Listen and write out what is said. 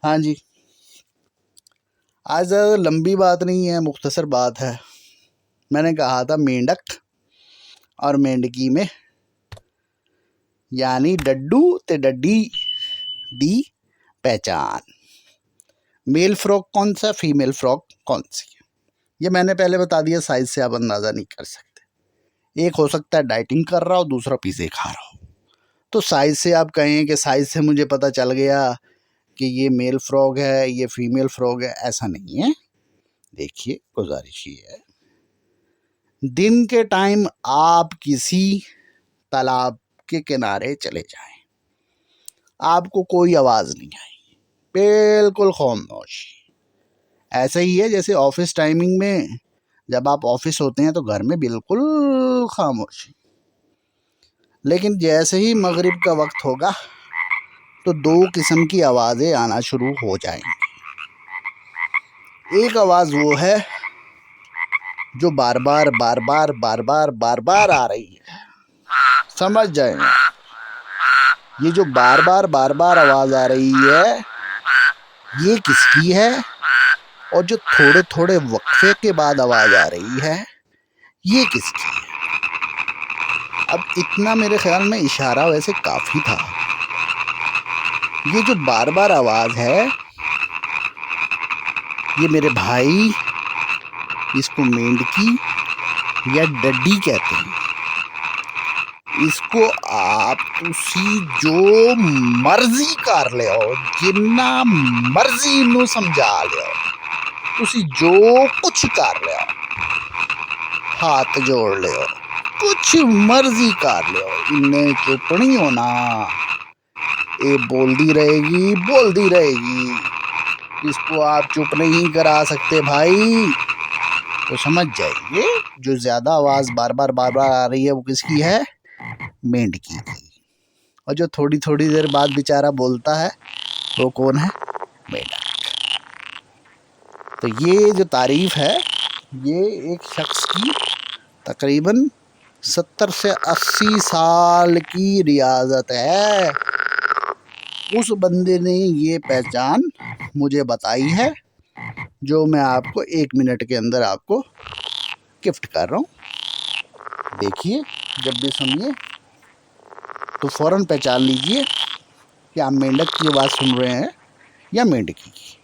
हाँ जी, आज लंबी बात नहीं है, मुख्तसर बात है। मैंने कहा था मेंढक और मेंढकी में, यानी डड्डू ते डड्डी दी पहचान। मेल फ्रॉक कौन सा, फीमेल फ्रॉक कौन सी, ये मैंने पहले बता दिया। साइज से आप अंदाज़ा नहीं कर सकते। एक हो सकता है डाइटिंग कर रहा हो, दूसरा पिज़्ज़े खा रहा हो। तो साइज से आप कहें कि साइज से मुझे पता चल गया कि ये मेल फ्रॉग है, ये फीमेल फ्रॉग है, ऐसा नहीं है। देखिए, गुजारिश ये है, दिन के टाइम आप किसी तालाब के किनारे चले जाएं, आपको कोई आवाज़ नहीं आएगी, बिल्कुल खामोश। ऐसा ही है जैसे ऑफिस टाइमिंग में जब आप ऑफिस होते हैं तो घर में बिल्कुल खामोशी। लेकिन जैसे ही मगरिब का वक्त होगा तो दो किस्म की आवाज़ें आना शुरू हो जाएंगी। एक आवाज़ वो है जो बार बार बार बार बार बार बार बार आ रही है, समझ जाएंगे। ये जो बार बार बार बार आवाज़ आ रही है, ये किसकी है? और जो थोड़े थोड़े वक्फे के बाद आवाज़ आ रही है, ये किसकी है? अब इतना मेरे ख्याल में इशारा वैसे काफ़ी था। ये जो बार बार आवाज़ है, ये मेरे भाई इसको मेंढकी या डड्डी कहते हैं। इसको आप तुसी जो मर्जी कर ले हो, जिन्ना मर्जी इनू समझा ले हो, तुसी जो कुछ कर ले हो, हाथ जोड़ ले हो, कुछ मर्जी कर ले हो, इन्हें चुप नहीं होना। ये बोलती रहेगी। इसको आप चुप नहीं करा सकते भाई। तो समझ जाइए, जो ज़्यादा आवाज़ बार बार आ रही है वो किसकी है? मेंढकी की। और जो थोड़ी थोड़ी देर बाद बेचारा बोलता है वो कौन है? मेंढक। तो ये जो तारीफ है, ये एक शख्स की तकरीबन 70 से 80 साल की रियाजत है। उस बंदे ने ये पहचान मुझे बताई है, जो मैं आपको 1 मिनट के अंदर आपको गिफ्ट कर रहा हूँ। देखिए, जब भी सुनिए तो फ़ौरन पहचान लीजिए कि आप मेंढक की आवाज़ सुन रहे हैं या मेंढकी की।